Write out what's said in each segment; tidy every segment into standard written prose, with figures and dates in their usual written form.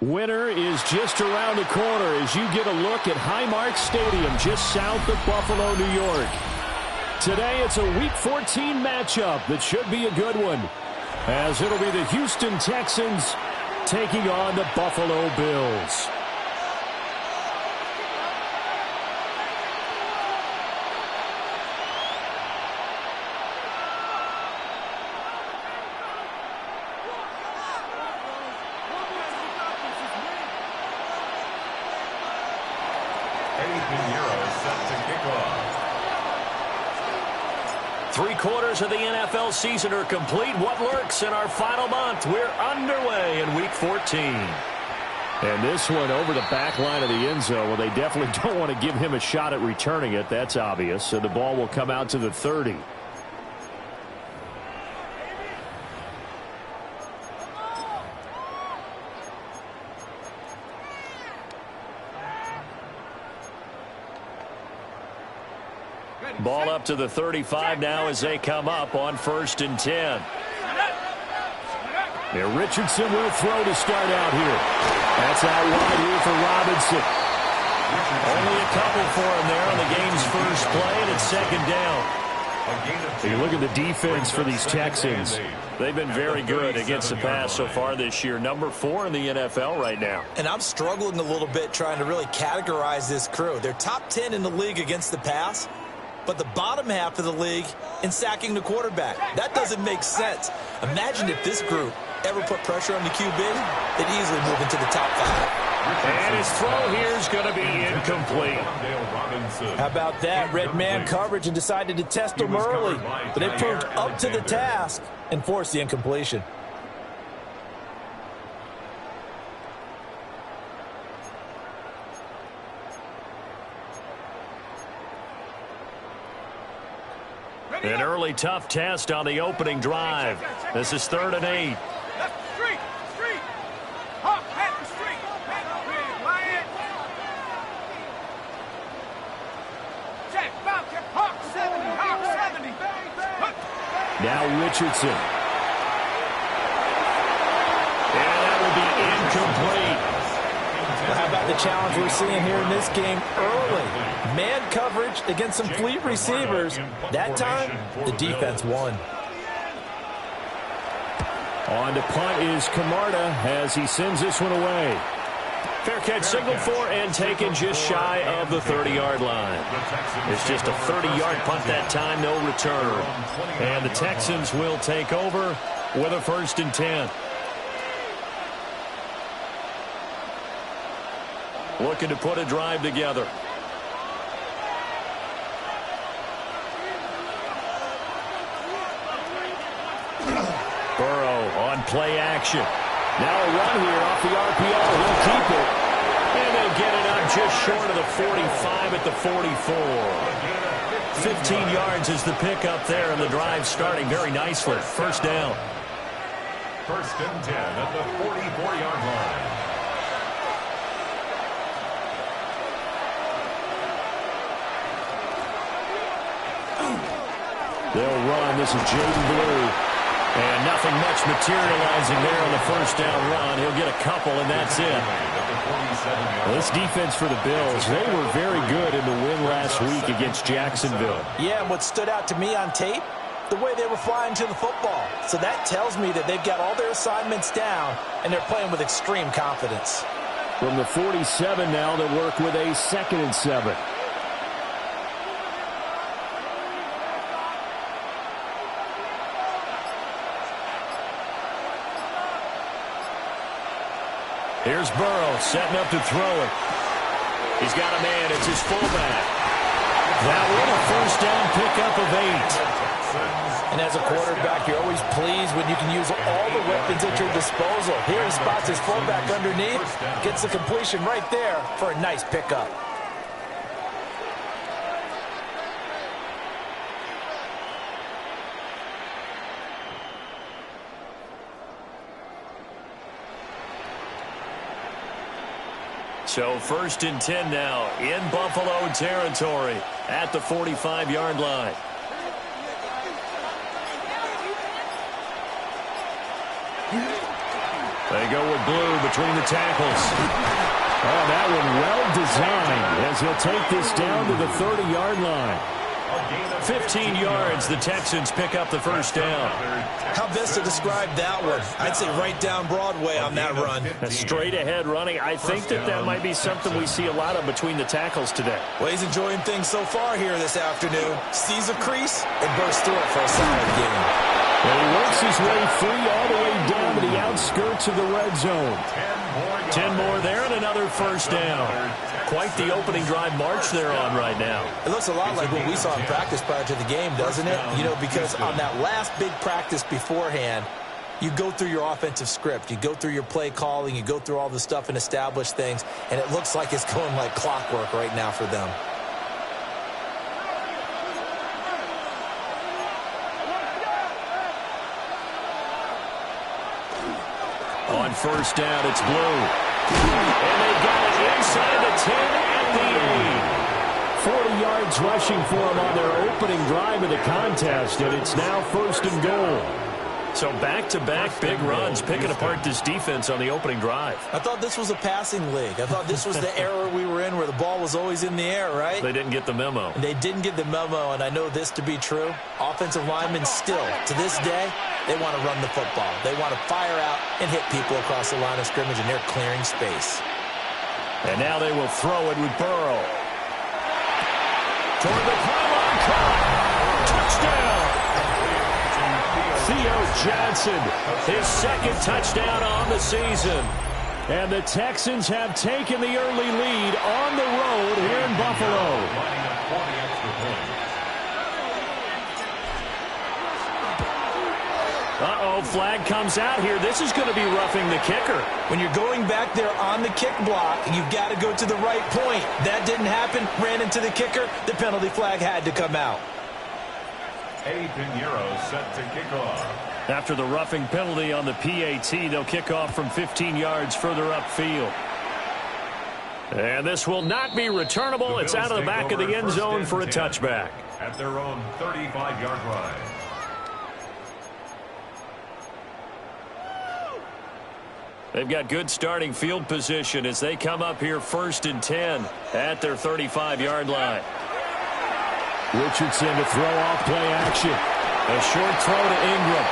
Winter is just around the corner as you get a look at Highmark Stadium just south of Buffalo, New York. Today it's a Week 14 matchup that should be a good one, as it'll be the Houston Texans taking on the Buffalo Bills. Three-quarters of the NFL season are complete. What lurks in our final month? We're underway in Week 14. And this one over the back line of the end zone. Well, they definitely don't want to give him a shot at returning it. That's obvious. So the ball will come out to the 30. Ball up to the 35 now as they come up on 1st and 10. Now Richardson will throw to start out here. That's out wide here for Robinson. Only a couple for him there on the game's first play, and it's 2nd down. You look at the defense for these Texans. They've been very good against the pass so far this year. Number 4 in the NFL right now. And I'm struggling a little bit trying to really categorize this crew. They're top 10 in the league against the pass, but the bottom half of the league in sacking the quarterback. That doesn't make sense. Imagine if this group ever put pressure on the QB, they'd easily move into the top 5. And his throw here is going to be incomplete. How about that? Red man coverage and decided to test them early. But they proved up to the task and forced the incompletion. An early tough test on the opening drive. This is 3rd and 8. Now Richardson. And that will be incomplete. Well, how about the challenge we're seeing here in this game early? Man coverage against some fleet receivers. That time, the defense won. On to punt is Camarda as he sends this one away. Fair catch signaled for and taken just shy of the 30-yard line. It's just a 30-yard punt that time, no return. And the Texans will take over with a 1st and 10. Looking to put a drive together. Burrow on play action. Now a run here off the RPO. He'll keep it. And they'll get it up just short of the 45 at the 44. 15 yards is the pickup there, and the drive starting very nicely. 1st down. 1st and 10 at the 44-yard line. They'll run. This is Jaden Blue. And nothing much materializing there on the 1st down run. He'll get a couple, and that's it. Well, this defense for the Bills, they were very good in the win last week against Jacksonville. Yeah, and what stood out to me on tape, the way they were flying to the football. So that tells me that they've got all their assignments down, and they're playing with extreme confidence. From the 47 now, they'll work with a 2nd and 7. Here's Burrow setting up to throw it. He's got a man. It's his fullback. That one, a first down pickup of 8. And as a quarterback, you're always pleased when you can use all the weapons at your disposal. Here he spots his fullback underneath, gets the completion right there for a nice pickup. So 1st and 10 now in Buffalo territory at the 45-yard line. They go with blue between the tackles. Oh, that one well designed as he'll take this down to the 30-yard line. 15 yards, the Texans pick up the first down. How best to describe that one? I'd say right down Broadway on that run. A straight-ahead running. I think that might be something we see a lot of between the tackles today. Well, he's enjoying things so far here this afternoon. Sees a crease and bursts through it for a solid game. And he works his way free all the way down to the outskirts of the red zone. 10 more there and another first down. Quite the opening drive march they're on right now. It looks a lot like what we saw in practice prior to the game, doesn't it? You know, because on that last big practice beforehand, you go through your offensive script. You go through your play calling. You go through all the stuff and establish things. And it looks like it's going like clockwork right now for them. On first down, it's blue. And they got it inside the 10 at the 8. 40 yards rushing for them on their opening drive of the contest, and it's now 1st and goal. So back-to-back big runs picking apart this defense on the opening drive. I thought this was a passing league. I thought this was the era we were in where the ball was always in the air, right? They didn't get the memo. They didn't get the memo, and I know this to be true. Offensive linemen still, to this day, they want to run the football. They want to fire out and hit people across the line of scrimmage, and they're clearing space. And now they will throw it with Burrow. Toward the pylon, caught. Touchdown. Theo Johnson, his 2nd touchdown on the season. And the Texans have taken the early lead on the road here in Buffalo. Uh-oh, flag comes out here. This is going to be roughing the kicker. When you're going back there on the kick block, you've got to go to the right point. That didn't happen. Ran into the kicker. The penalty flag had to come out. Pinheiro set to kick off. After the roughing penalty on the PAT, they'll kick off from 15 yards further upfield. And this will not be returnable. It's out of the back of the end zone for a touchback. At their own 35-yard line. They've got good starting field position as they come up here 1st and 10 at their 35-yard line. Richardson to throw off play action. A short throw to Ingram.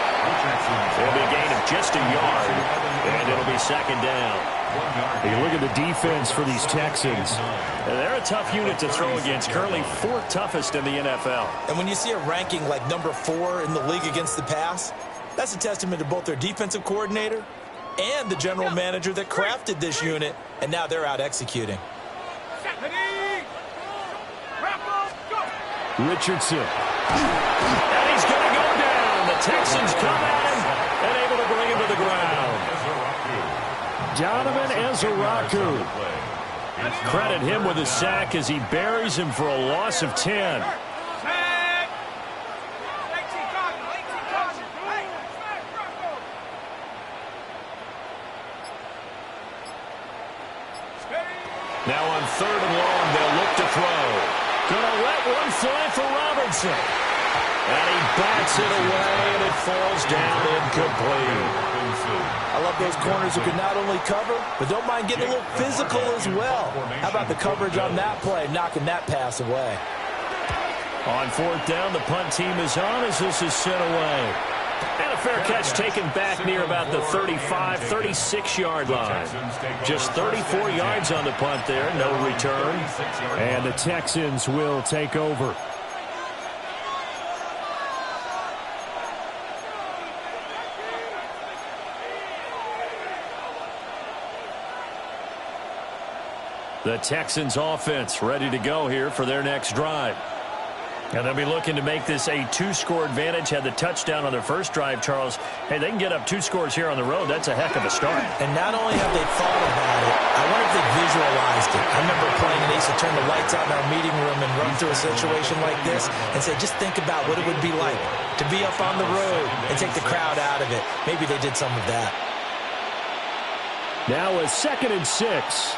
It'll be a gain of just a yard, and it'll be 2nd down. You look at the defense for these Texans. They're a tough unit to throw against, currently 4th toughest in the NFL. And when you see a ranking like number 4 in the league against the pass, that's a testament to both their defensive coordinator and the general manager that crafted this unit, and now they're out executing. Richardson. And he's going to go down. The Texans come at him and able to bring him to the ground. Donovan Ezeraku. Credit him with a sack as he buries him for a loss of 10. Now on 3rd and long, they'll look to throw. Gonna let one fly for Robinson. And he bats it away, and it falls down incomplete. I love those corners who can not only cover, but don't mind getting a little physical as well. How about the coverage on that play, knocking that pass away? On 4th down, the punt team is on as this is sent away. And a fair catch taken back near about the 35, 36-yard line. Just 34 yards on the punt there, no return. And the Texans will take over. The Texans offense ready to go here for their next drive. And they'll be looking to make this a 2-score advantage. Had the touchdown on their first drive, Charles. Hey, they can get up 2 scores here on the road. That's a heck of a start. And not only have they thought about it, I wonder if they visualized it. I remember playing and they used to turn the lights out in our meeting room and run through a situation like this and say, just think about what it would be like to be up on the road and take the crowd out of it. Maybe they did some of that. Now a 2nd and 6.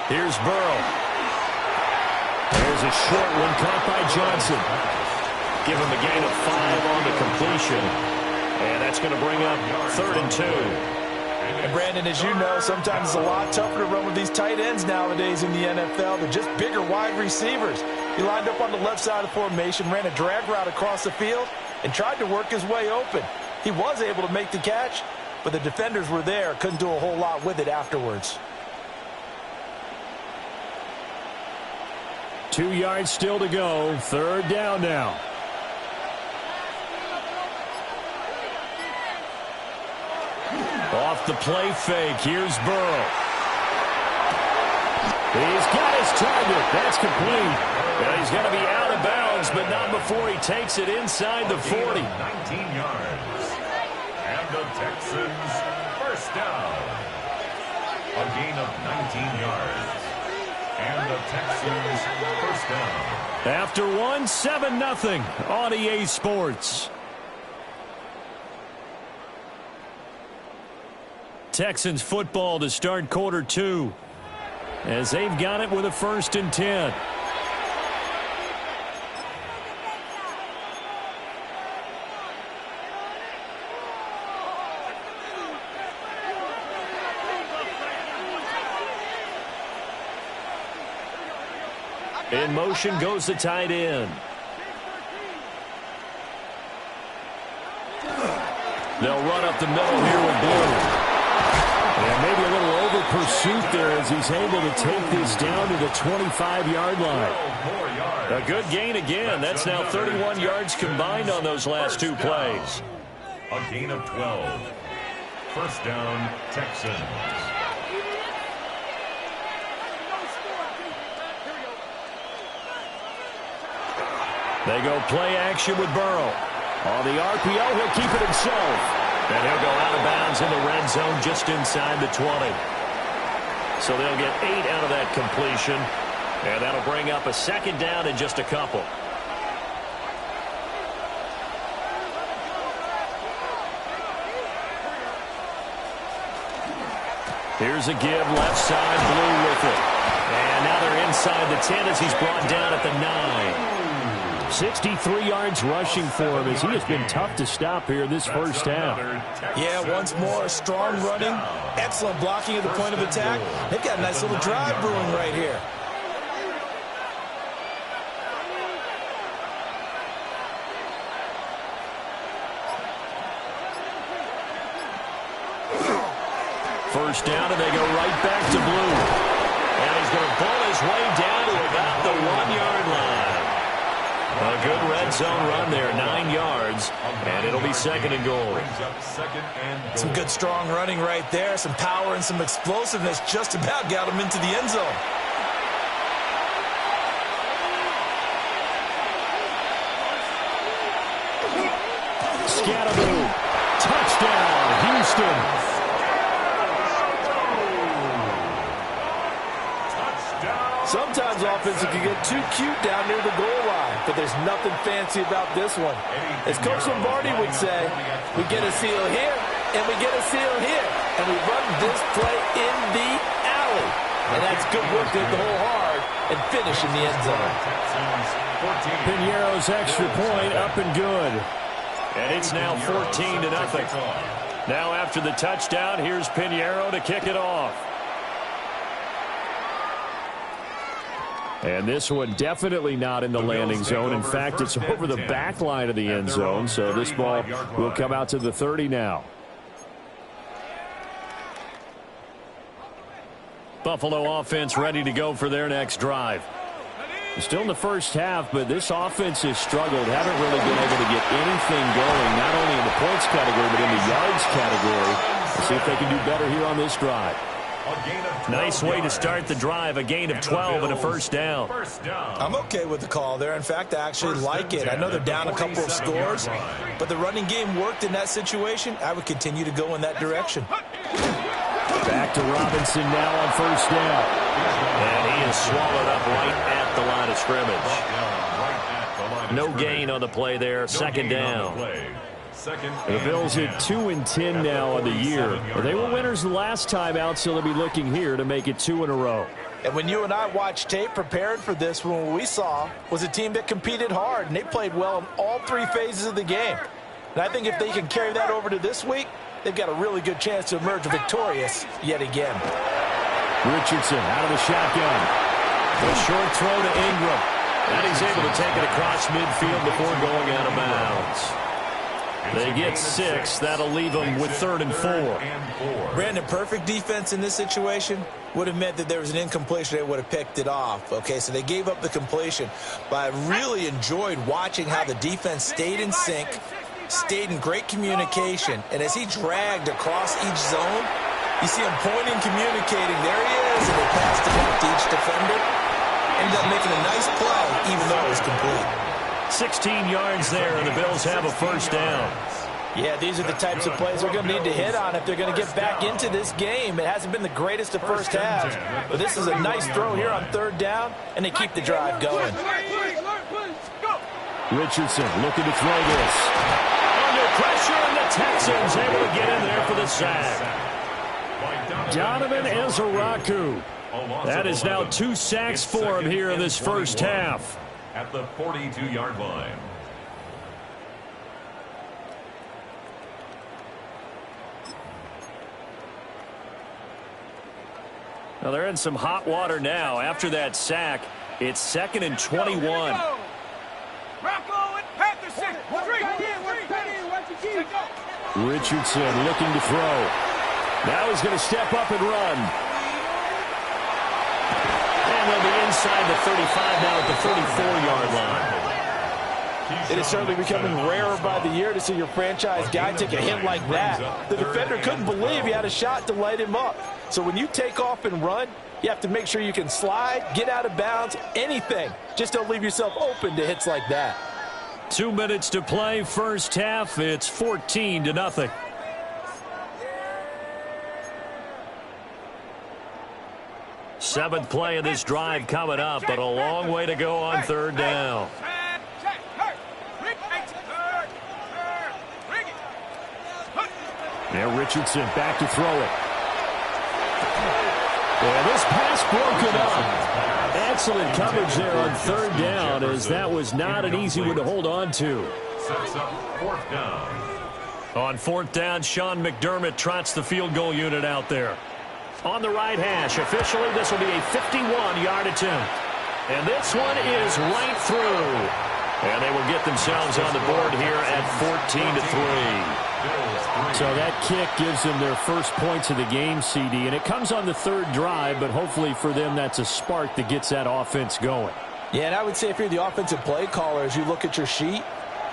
Here's Burrow. There's a short one caught by Johnson. Give him a gain of 5 on the completion. And that's going to bring up 3rd and 2. And Brandon, as you know, sometimes it's a lot tougher to run with these tight ends nowadays in the NFL. They're just bigger wide receivers. He lined up on the left side of the formation, ran a drag route across the field, and tried to work his way open. He was able to make the catch, but the defenders were there. Couldn't do a whole lot with it afterwards. 2 yards still to go. 3rd down now. Off the play fake. Here's Burrow. He's got his target. That's complete. And he's going to be out of bounds, but not before he takes it inside the 40. 19 yards. And the Texans first down. A gain of 19 yards. And the Texans first down. After 1, 7-0 on EA Sports. Texans football to start quarter 2. As they've got it with a 1st and 10. In motion goes the tight end. They'll run up the middle here with Blue. And maybe a little over pursuit there as he's able to take this down to the 25-yard line. A good gain again. That's now 31 yards combined on those last 2 plays. A gain of 12. First down, Texans. They go play action with Burrow. On the RPO, he'll keep it himself. And he'll go out of bounds in the red zone just inside the 20. So they'll get 8 out of that completion. And that'll bring up a 2nd down in just a couple. Here's a give, left side, Blue with it. And now they're inside the 10 as he's brought down at the 9. 63 yards rushing for him as he has been tough to stop here this first half. Yeah, once more, strong running, excellent blocking at the point of attack. They've got a nice little drive brewing right here. First down, and they go right back to Blue. And he's going to pull his way down to about the 1-yard line. A good red zone run there, 9 yards, and it'll be 2nd and goal. Some good strong running right there, some power and some explosiveness just about got him into the end zone. Scatterboo, touchdown, Houston. Sometimes offenses can get too cute down near the goal line, but there's nothing fancy about this one. As Coach Lombardi would say, we get a seal here, and we get a seal here, and we run this play in the alley. And that's good work to hit the hole hard and finish in the end zone. Piñeiro's extra point up and good. And it's now 14-0. Now after the touchdown, here's Piñeiro to kick it off. And this one definitely not in the landing zone. In fact, it's over the back line of the end zone. So this ball will come out to the 30 now. Buffalo offense ready to go for their next drive. Still in the first half, but this offense has struggled. Haven't really been able to get anything going, not only in the points category, but in the yards category. Let's see if they can do better here on this drive. Nice way to start the drive. A gain of 12 and a first down. I'm okay with the call there. In fact, I actually like it. I know they're down a couple of scores, but the running game worked in that situation. I would continue to go in that direction. Back to Robinson now on first down. And he is swallowed up right at the line of scrimmage. No gain on the play there. Second down. The Bills at 2-10 now on the year. They were winners the last time out, so they'll be looking here to make it 2 in a row. And when you and I watched tape prepared for this one, what we saw was a team that competed hard, and they played well in all three phases of the game. And I think if they can carry that over to this week, they've got a really good chance to emerge victorious yet again. Richardson out of the shotgun. A short throw to Ingram. And he's able to take it across midfield before going out of bounds. They get 6. That'll leave them with 3rd and 4. Brandon, perfect defense in this situation would have meant that there was an incompletion. They would have picked it off. Okay, so they gave up the completion. But I really enjoyed watching how the defense stayed in sync, stayed in great communication. And as he dragged across each zone, you see him pointing, communicating. There he is, and they passed it out to each defender. Ended up making a nice play, even though it was complete. 16 yards there, and the Bills have a first down. Yeah, these are the types of plays they're going to need to hit on if they're going to get back into this game. It hasn't been the greatest of first halves, but this is a nice throw here on 3rd down, and they keep the drive going. Richardson looking to throw this. Under pressure, and the Texans able to get in there for the sack. Donovan Ezeraku. That is now 2 sacks for him here in this first half. At the 42-yard line. Now they're in some hot water now. After that sack, it's 2nd and 21. Richardson looking to throw. Now he's going to step up and run. And they'll be inside the 35 now at the 34-yard line. It is certainly becoming rarer by the year to see your franchise guy take a hit like that. The defender couldn't believe he had a shot to light him up. So when you take off and run, you have to make sure you can slide, get out of bounds, anything. Just don't leave yourself open to hits like that. 2 minutes to play, first half. It's 14-0. Seventh play of this drive coming up, but a long way to go on 3rd down. Now Richardson back to throw it. And this pass broken up. Excellent coverage there on 3rd down, as that was not an easy one to hold on to. Sets up 4th down. On 4th down, Sean McDermott trots the field goal unit out there. On the right hash, officially this will be a 51-yard attempt. And this one is right through. And they will get themselves on the board here at 14-3. So that kick gives them their first points of the game, CD. And it comes on the 3rd drive, but hopefully for them that's a spark that gets that offense going. Yeah, and I would say if you're the offensive play caller, as you look at your sheet,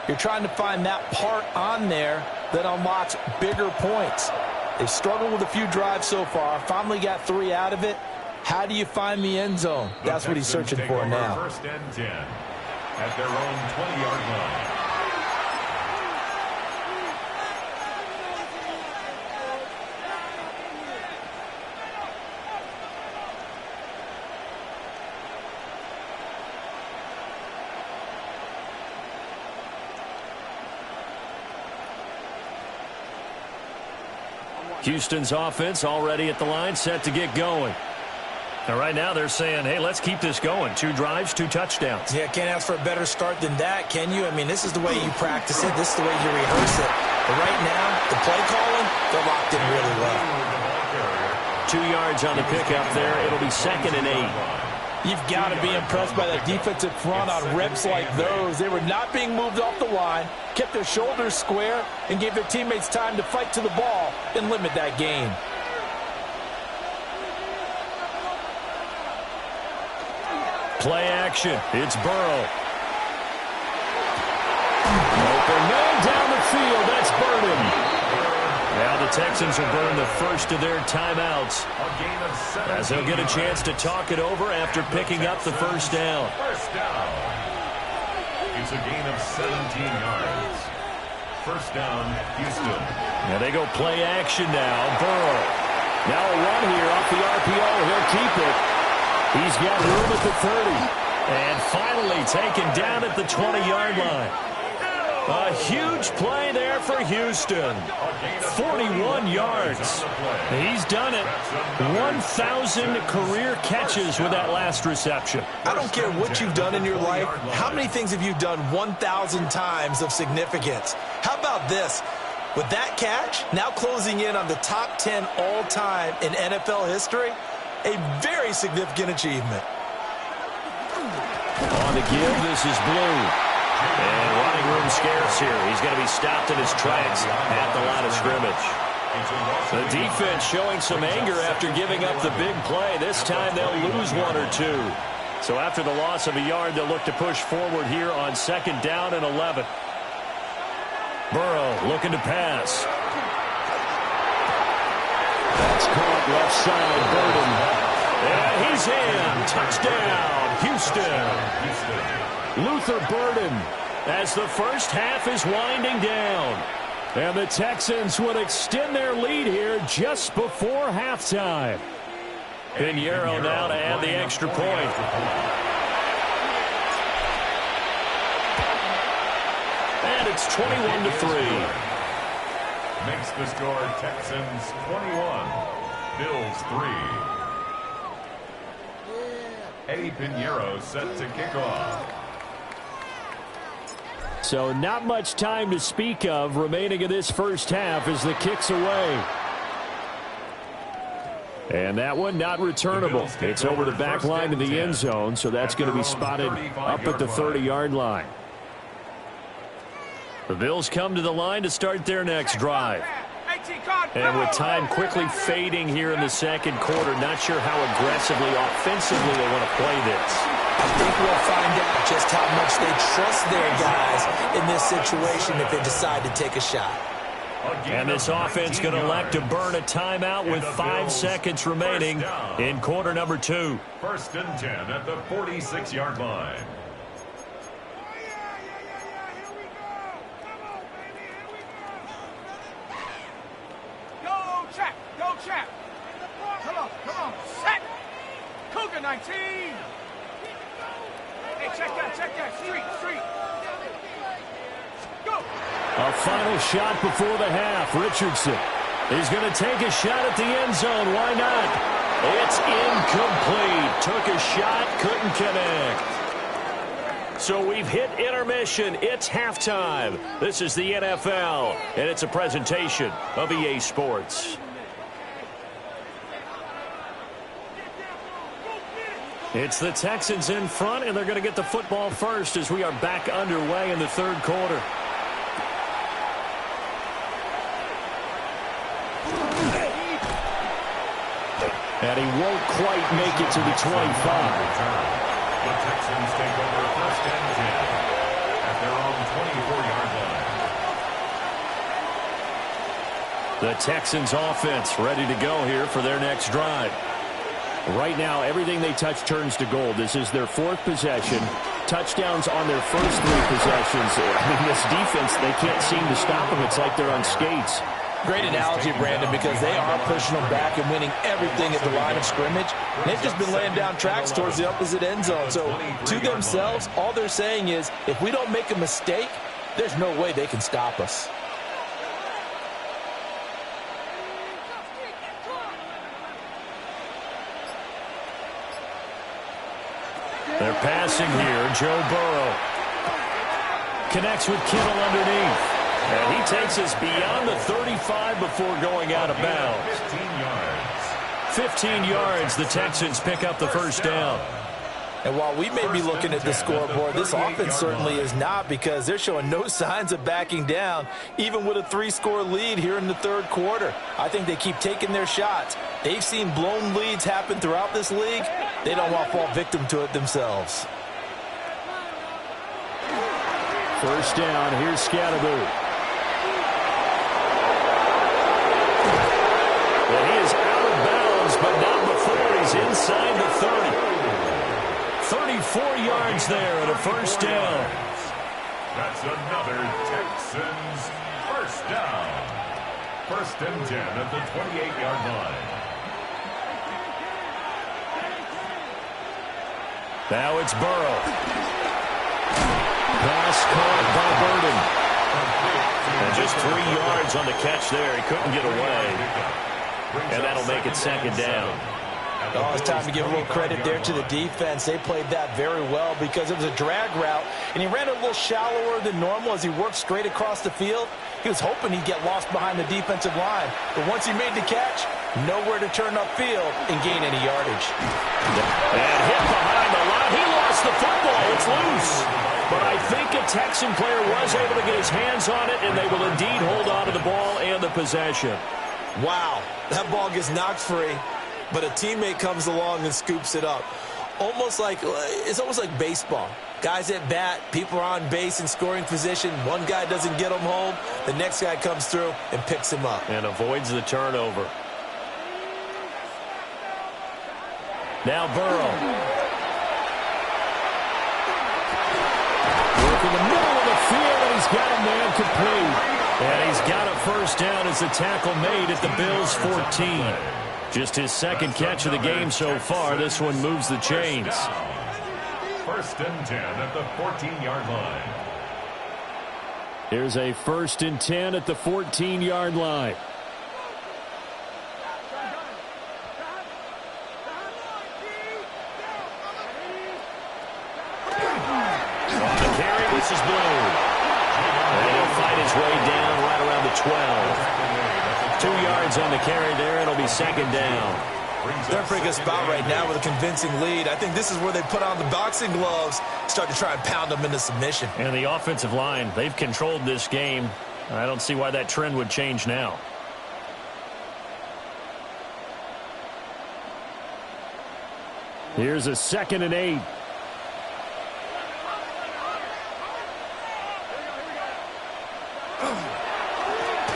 you're trying to find that part on there that unlocks bigger points. They've struggled with a few drives so far. Finally got 3 out of it. How do you find the end zone? That's what he's searching for now. 1st and 10 at their own 20-yard line. Houston's offense already at the line, set to get going. And right now they're saying, hey, let's keep this going. 2 drives, 2 touchdowns. Yeah, can't ask for a better start than that, can you? I mean, this is the way you practice it. This is the way you rehearse it. But right now, the play calling, they're locked in really well. 2 yards on the pickup there. It'll be 2nd and 8. You've got to be impressed by that defensive front on reps like those. They were not being moved off the line, kept their shoulders square, and gave their teammates time to fight to the ball and limit that gain. Play action. It's Burrow. Open man down the field. That's Burden. Now the the Texans will burn the first of their timeouts as they'll get a chance to talk it over after picking up the first down. First down. It's a gain of 17 yards. First down, Houston. Now they go play action now. Burrow. Now a run here off the RPO. He'll keep it. He's got room at the 30. And finally taken down at the 20-yard line. A huge play there for Houston. 41 yards. He's done it. 1,000 career catches with that last reception. I don't care what you've done in your life. How many things have you done 1,000 times of significance? How about this? With that catch, now closing in on the top 10 all-time in NFL history, a very significant achievement. On the give, this is Blue. And running room scarce here. He's going to be stopped in his tracks at the line of scrimmage. The defense showing some anger after giving up the big play. This time they'll lose one or two. So after the loss of a yard, they'll look to push forward here on second down and 11. Burrow looking to pass. That's caught left side, Burden. And he's in. Touchdown, Houston. Luther Burden as the first half is winding down. And the Texans would extend their lead here just before halftime. Pinheiro now to add the extra point. And it's 21-3. Makes the score Texans 21, Bills 3. Eddie Pinheiro set to kick off. So not much time to speak of remaining in this first half as the kick's away. And that one not returnable. It's over the back line to the end zone, so that's going to be spotted up at the 30-yard line. The Bills come to the line to start their next drive. And with time quickly fading here in the second quarter, not sure how aggressively, offensively they want to play this. I think we'll find out just how much they trust their guys in this situation if they decide to take a shot. And this offense going to elect to burn a timeout with 5 seconds remaining in quarter number 2. First and 10 at the 46-yard line. Come on, set. Cougar 19. Hey, check that, street. Go. A final shot before the half. Richardson is going to take a shot at the end zone. Why not? It's incomplete. Took a shot, couldn't connect. So we've hit intermission. It's halftime. This is the NFL, and it's a presentation of EA Sports. It's the Texans in front, and they're going to get the football first as we are back underway in the third quarter. And he won't quite make it to the 25. The Texans take over first and 10 at their own 24-yard line. The Texans offense ready to go here for their next drive. Right now, everything they touch turns to gold. This is their 4th possession. Touchdowns on their first 3 possessions. I mean, this defense, they can't seem to stop them. It's like they're on skates. Great analogy, Brandon, because they are pushing them back and winning everything at the line of scrimmage. They've just been laying down tracks towards the opposite end zone. So to themselves, all they're saying is, if we don't make a mistake, there's no way they can stop us. They're passing here. Joe Burrow connects with Kittle underneath. And he takes us beyond the 35 before going out of bounds. 15 yards. The Texans pick up the first down. And while we may be looking at the scoreboard, this offense certainly is not, because they're showing no signs of backing down, even with a 3-score lead here in the third quarter. I think they keep taking their shots. They've seen blown leads happen throughout this league. They don't want to fall victim to it themselves. First down. Here's Scatterbo. He's inside the 30. 34 yards there and a first down. That's another Texans first down. First and 10 at the 28-yard line. Now it's Burrow. Pass caught by Burden. And just 3 yards on the catch there. He couldn't get away. And that'll make it second down. Oh, it's time to give a little credit there to the defense. They played that very well because it was a drag route, and he ran a little shallower than normal as he worked straight across the field. He was hoping he'd get lost behind the defensive line, but once he made the catch, nowhere to turn upfield and gain any yardage. And hit behind the line. He lost the football. It's loose. But I think a Texan player was able to get his hands on it, and they will indeed hold on to the ball and the possession. Wow, that ball gets knocked free, but a teammate comes along and scoops it up. It's almost like baseball. Guys at bat, people are on base in scoring position. One guy doesn't get him home. The next guy comes through and picks him up. And avoids the turnover. Now Burrow. Working the middle of the field, and he's got a man complete. And he's got a first down as the tackle made at the Bills' 14. Just his second catch of the game so far. This one moves the chains. First and 10 at the 14-yard line. Here's a first and 10 at the 14-yard line. On the carry, this is blown. And he'll fight his way down right around the 12. 2 yards on the carry there. It'll be second down. They're in a pretty good spot right now with a convincing lead. I think this is where they put on the boxing gloves, start to try and pound them into submission. And the offensive line, they've controlled this game. I don't see why that trend would change now. Here's a 2nd and 8.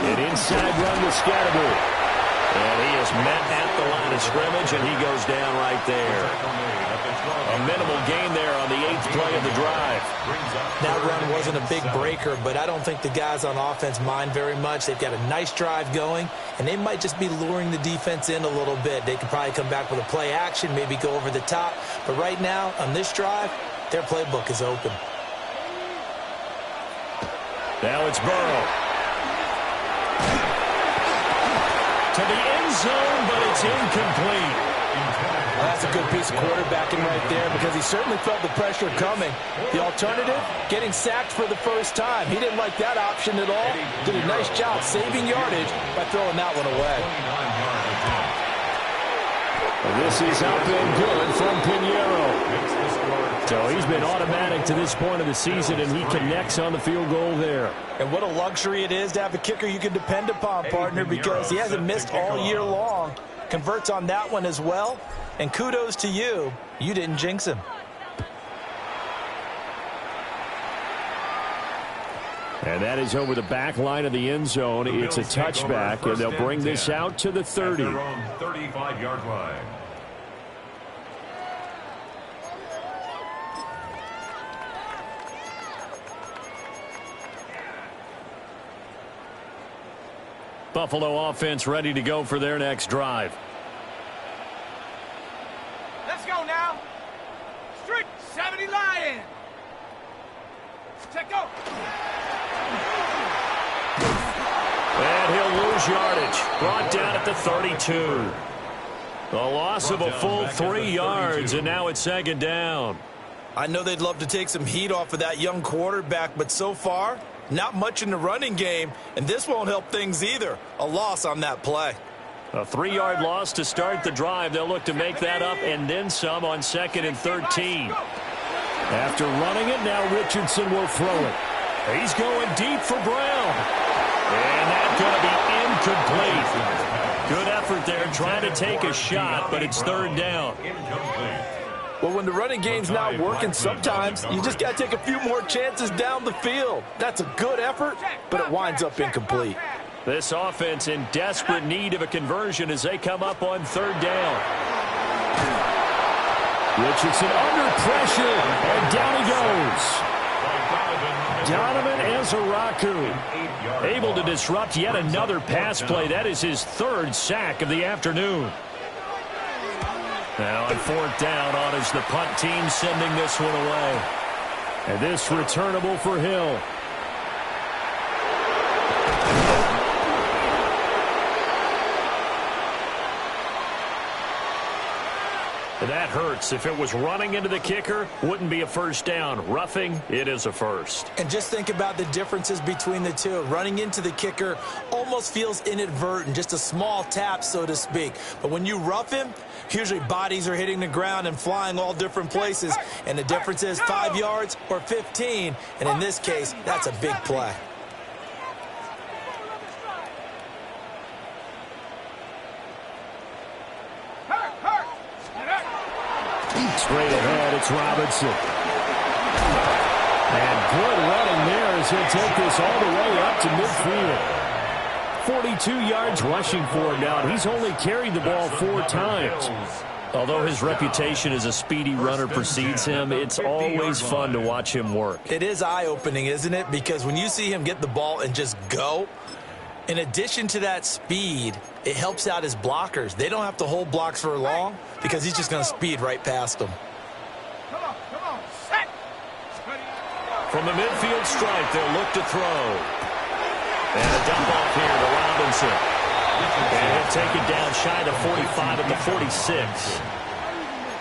An inside run to Scatterbury. And he is met at the line of scrimmage, and he goes down right there. A minimal gain there on the 8th play of the drive. That run wasn't a big breaker, but I don't think the guys on offense mind very much. They've got a nice drive going, and they might just be luring the defense in a little bit. They could probably come back with a play action, maybe go over the top. But right now, on this drive, their playbook is open. Now it's Burrow. To the end zone, but it's incomplete. Well, that's a good piece of quarterbacking right there because he certainly felt the pressure coming. The alternative, getting sacked for the first time. He didn't like that option at all. Did a nice job saving yardage by throwing that one away. This is up and good from Pinheiro. So he's been automatic to this point of the season, and he connects on the field goal there. And what a luxury it is to have a kicker you can depend upon, partner, because he hasn't missed all year long. Converts on that one as well. And kudos to you. You didn't jinx him. And that is over the back line of the end zone. It's a touchback, and they'll bring this out to the 30. 35-yard line. Buffalo offense ready to go for their next drive. Let's go now. Street 70 Lion. Check go. And he'll lose yardage. Brought down at the 32. The loss of a full 3 yards, and now it's second down. I know they'd love to take some heat off of that young quarterback, but so far, not much in the running game, and this won't help things either. A loss on that play. A 3-yard loss to start the drive. They'll look to make that up and then some on 2nd and 13. After running it, now Richardson will throw it. He's going deep for Brown. And that's going to be incomplete. Good effort there trying to take a shot, but it's third down. Well, when the running game's not working, sometimes you just got to take a few more chances down the field. That's a good effort, but it winds up incomplete. This offense in desperate need of a conversion as they come up on third down. Richardson under pressure, and down he goes. Donovan Ezaraku able to disrupt yet another pass play. That is his third sack of the afternoon. Now on fourth down on is the punt team sending this one away. And this returnable for Hill. That hurts. If it was running into the kicker, wouldn't be a first down. Roughing, it is a first. And just think about the differences between the two. Running into the kicker almost feels inadvertent, just a small tap, so to speak. But when you rough him, usually bodies are hitting the ground and flying all different places. And the difference is 5 yards or 15. And in this case, that's a big play. Straight ahead, it's Robinson. And good running there as he'll take this all the way up to midfield. 42 yards rushing for him now. He's only carried the ball 4 times. Although his reputation as a speedy runner precedes him, it's always fun to watch him work. It is eye-opening, isn't it? Because when you see him get the ball and just go, in addition to that speed, it helps out his blockers. They don't have to hold blocks for long because he's just going to speed right past them. Come on, set. From the midfield stripe, they'll look to throw. And a dump off here to Robinson. And he'll take it down shy to 45 at the 46.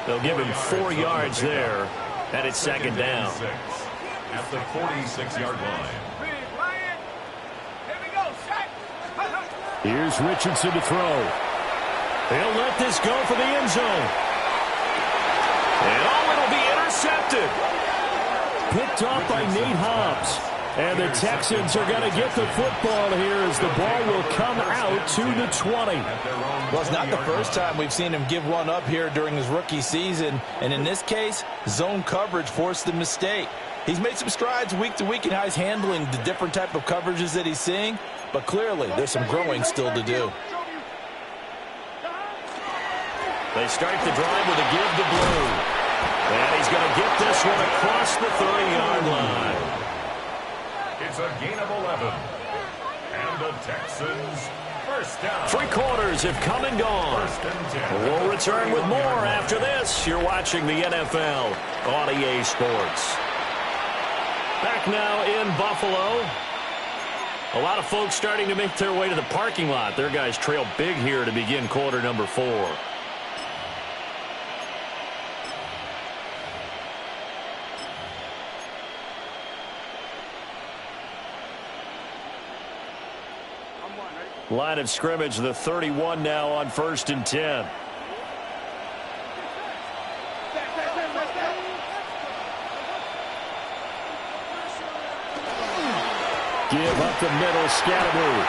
They'll give him 4 yards there, and it's second down. At the 46-yard line. Here's Richardson to throw. He'll let this go for the end zone. And it'll be intercepted. Picked off by Nate Hobbs. And the Texans are going to get the football here as the ball will come out to the 20. Well, it's not the first time we've seen him give one up here during his rookie season. And in this case, zone coverage forced the mistake. He's made some strides week to week in how he's handling the different type of coverages that he's seeing. But clearly, there's some growing still to do. They start the drive with a give to Blue. And he's going to get this one across the 30-yard line. It's a gain of 11. And the Texans first down. 3 quarters have come and gone. We'll return with more after this. You're watching the NFL on EA Sports. Back now in Buffalo. A lot of folks starting to make their way to the parking lot. Their guys trail big here to begin quarter number 4. Line of scrimmage, the 31 now on 1st and 10. Give up the middle, Scatteroo.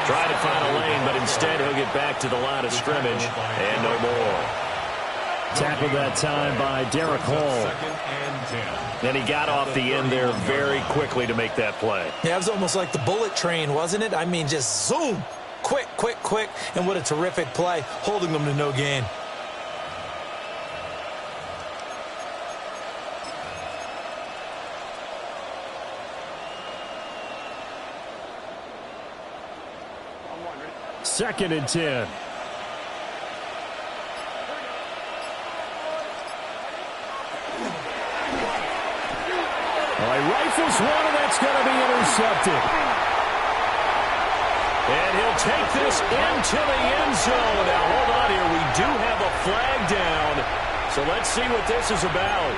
Trying to find a lane, but instead he'll get back to the line of scrimmage and no more. Tackled that time by Derek Hall. And he got off the end there very quickly to make that play. Yeah, it was almost like the bullet train, wasn't it? I mean, just zoom. Quick, quick, quick. And what a terrific play, holding them to no gain. Second and 10. He rifles one, and that's going to be intercepted. And he'll take this into the end zone. Now, hold on here. We do have a flag down. So let's see what this is about.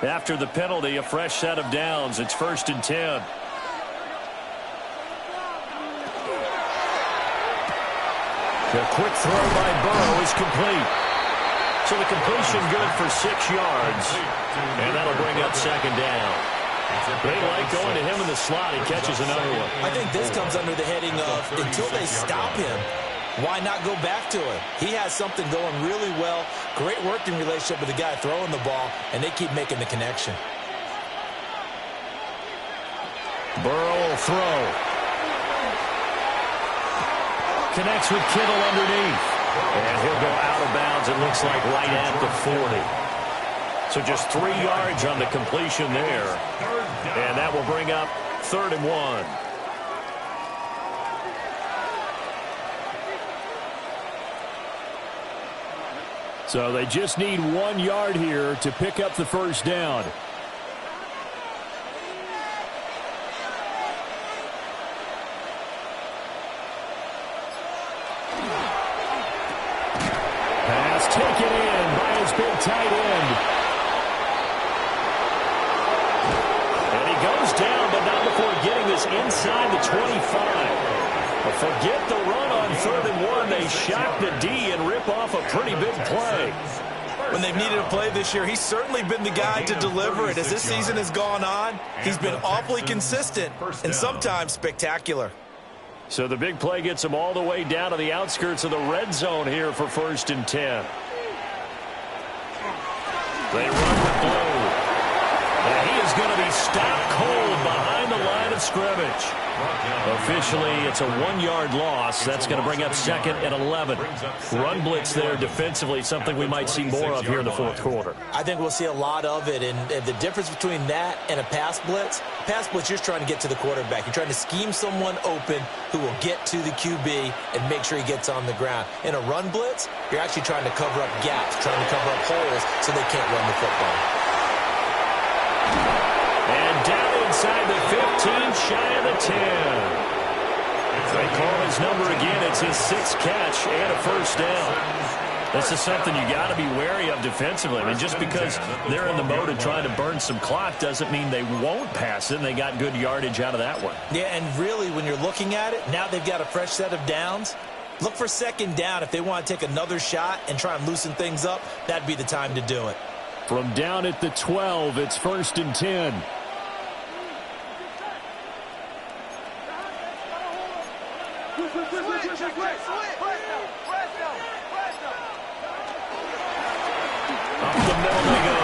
After the penalty, a fresh set of downs. It's 1st and 10. The quick throw by Burrow is complete. So the completion good for 6 yards. And that'll bring up second down. They like going to him in the slot. He catches another one. I think this comes under the heading of until they stop him, why not go back to it? He has something going really well. Great working relationship with the guy throwing the ball, and they keep making the connection. Burrow will throw. Connects with Kittle underneath. And he'll go out of bounds, it looks like, right at the 40. So just 3 yards on the completion there. And that will bring up 3rd and 1. So they just need 1 yard here to pick up the first down. Pass taken in by his big tight end. And he goes down, but not before getting this inside the 25. But forget the run on 3rd and 1. They shock the D and rip off a pretty big play. When they've needed a play this year, he's certainly been the guy to deliver it. As this season has gone on, he's been awfully consistent and sometimes spectacular. So the big play gets him all the way down to the outskirts of the red zone here for 1st and 10. They run with blue. And he is going to be stopped cold behind the line of scrimmage. Officially, it's a 1-yard loss. That's going to bring up 2nd and 11. Run blitz there defensively, something we might see more of here in the 4th quarter. I think we'll see a lot of it, and the difference between that and a pass blitz, you're just trying to get to the quarterback. You're trying to scheme someone open who will get to the QB and make sure he gets on the ground. In a run blitz, you're actually trying to cover up gaps, trying to cover up holes so they can't run the football. And down inside the 15, shy of the 10. They call his number again. It's his 6th catch and a first down. This is something you got to be wary of defensively. I mean, just because they're in the mode of trying to burn some clock doesn't mean they won't pass it, and they got good yardage out of that one. Yeah, and really, when you're looking at it, now they've got a fresh set of downs. Look for 2nd down. If they want to take another shot and try and loosen things up, that'd be the time to do it. From down at the 12, it's 1st and 10. Up the middle they go.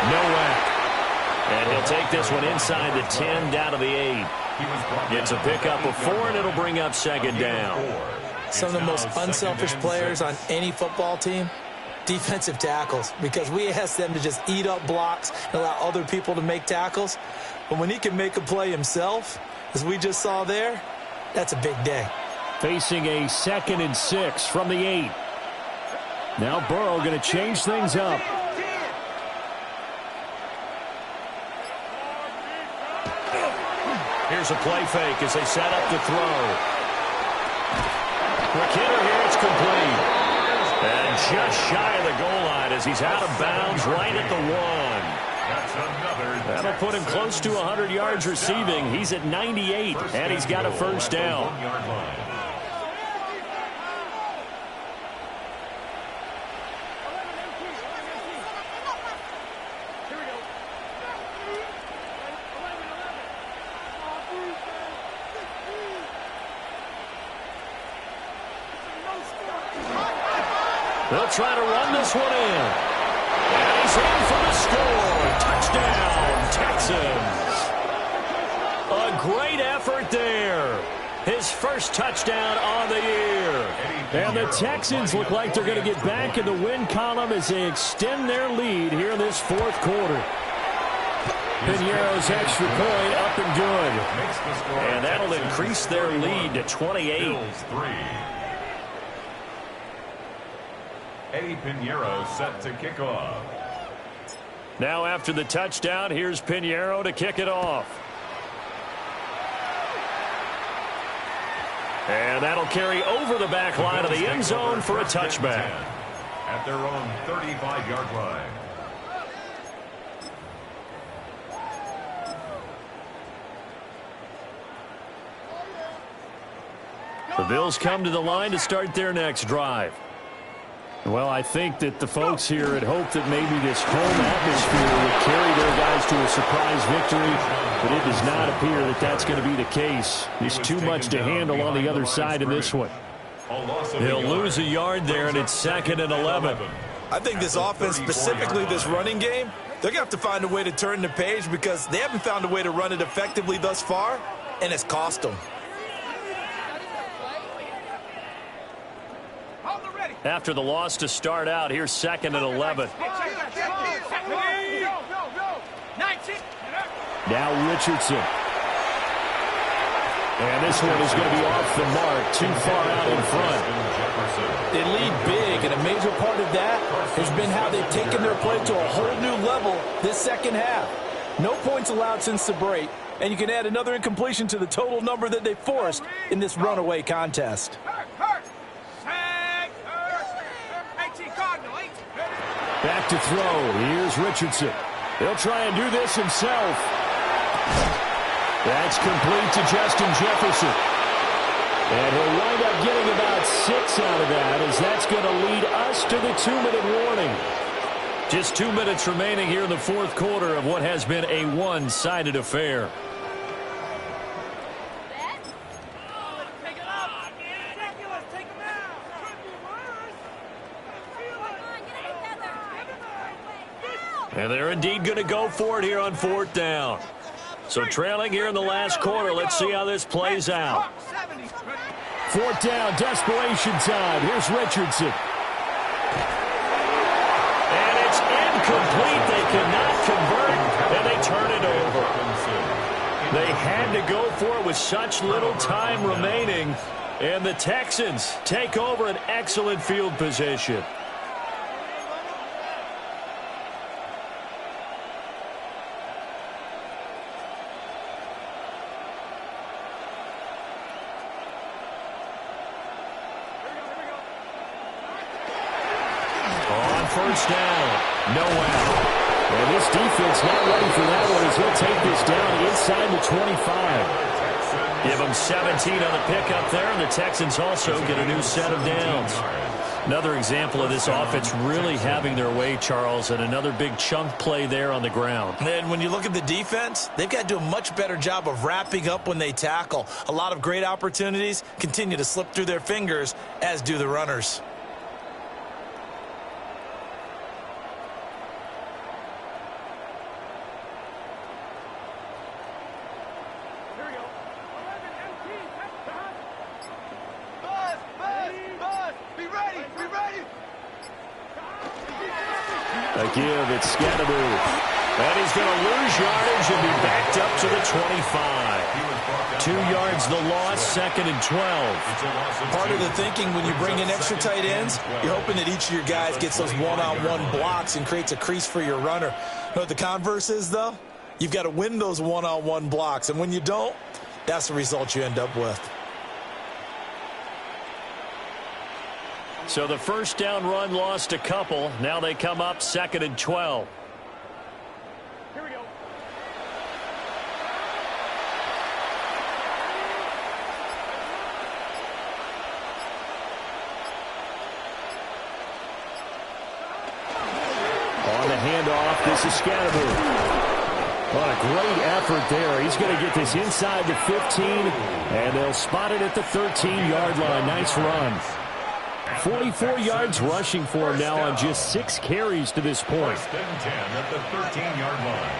No whack. And he'll take this one inside the 10, down to the 8. It's a pickup of 4, and it'll bring up 2nd down. Some of the most unselfish players on any football team, defensive tackles, because we ask them to just eat up blocks and allow other people to make tackles. But when he can make a play himself, as we just saw there, that's a big day. Facing a 2nd and 6 from the 8. Now Burrow going to change things up. Here's a play fake as they set up to throw. Quick hitter here, it's complete. And just shy of the goal line as he's out of bounds right at the 1. That'll put him close to 100 yards receiving. He's at 98, and he's got a first down. They'll try to run this one in. And he's in for the score. Touchdown, Texans. A great effort there. His first touchdown on the year. And the Texans look like they're going to get back in the win column as they extend their lead here in this 4th quarter. Piñeiro's extra point up and good. And that'll increase their lead to 28. Eddie Piñeiro set to kick off. Now after the touchdown, here's Piñeiro to kick it off. And that'll carry over the back line of the end zone for a touchback. At their own 35-yard line. The Bills come to the line to start their next drive. Well, I think that the folks here had hoped that maybe this home atmosphere would carry their guys to a surprise victory, but it does not appear that that's going to be the case. There's too much to handle on the other side of this one. He'll lose a yard there, and it's 2nd and 11. I think this offense, specifically this running game, they're going to have to find a way to turn the page because they haven't found a way to run it effectively thus far, and it's cost them. After the loss to start out, here's 2nd and 11. Now Richardson. And this one is going to be off the mark, too far out in front. They lead big, and a major part of that has been how they've taken their play to a whole new level this second half. No points allowed since the break, and you can add another incompletion to the total number that they forced in this runaway contest. Back to throw. Here's Richardson. He'll try and do this himself. That's complete to Justin Jefferson. And he'll wind up getting about 6 out of that, as that's going to lead us to the 2-minute warning. Just 2 minutes remaining here in the fourth quarter of what has been a one-sided affair. And they're indeed going to go for it here on 4th down. So trailing here in the last quarter. Let's see how this plays out. 4th down, desperation time. Here's Richardson. And it's incomplete. They cannot convert, and they turn it over. They had to go for it with such little time remaining. And the Texans take over an excellent field position. First down, no out. And this defense not ready for that one as he'll take this down inside the 25. Give them 17 on the pickup there, and the Texans also get a new set of downs. Another example of this offense really having their way, Charles, and another big chunk play there on the ground. And when you look at the defense, they've got to do a much better job of wrapping up when they tackle. A lot of great opportunities continue to slip through their fingers, as do the runners. A give, it's Scatteroo. And he's going to lose yardage and be backed up to the 25. 2 yards the loss, 2nd and 12. Part of the thinking when you bring in extra tight ends, you're hoping that each of your guys gets those one-on-one blocks and creates a crease for your runner. You know what the converse is, though? You've got to win those one-on-one blocks, and when you don't, that's the result you end up with. So the first down run lost a couple. Now they come up 2nd and 12. Here we go. On the handoff, this is Scatteroo. What a great effort there. He's going to get this inside the 15, and they'll spot it at the 13-yard line. Nice run. 44 yards rushing for him now on just 6 carries to this point. 1st and 10 at the 13-yard line.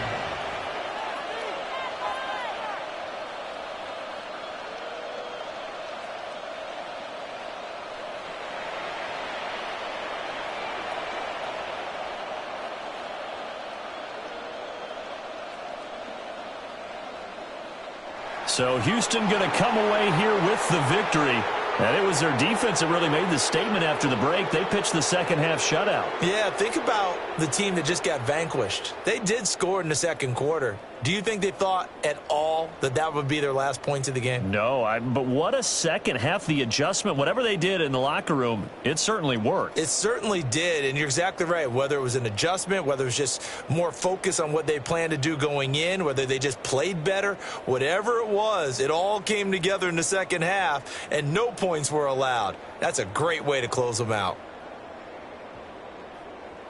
So Houston going to come away here with the victory. And it was their defense that really made the statement after the break. They pitched the second half shutout. Yeah, think about the team that just got vanquished. They did score in the second quarter. Do you think they thought at all that that would be their last points of the game? No, but what a second half. The adjustment, whatever they did in the locker room, it certainly worked. It certainly did, and you're exactly right. Whether it was an adjustment, whether it was just more focus on what they planned to do going in, whether they just played better, whatever it was, it all came together in the second half, and no points were allowed. That's a great way to close them out.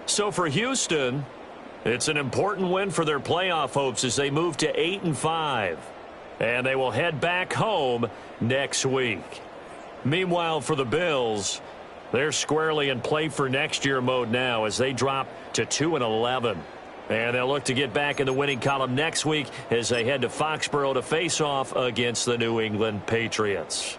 So for Houston, it's an important win for their playoff hopes as they move to 8-5. And they will head back home next week. Meanwhile, for the Bills, they're squarely in play for next year mode now as they drop to 2-11. And they'll look to get back in the winning column next week as they head to Foxborough to face off against the New England Patriots.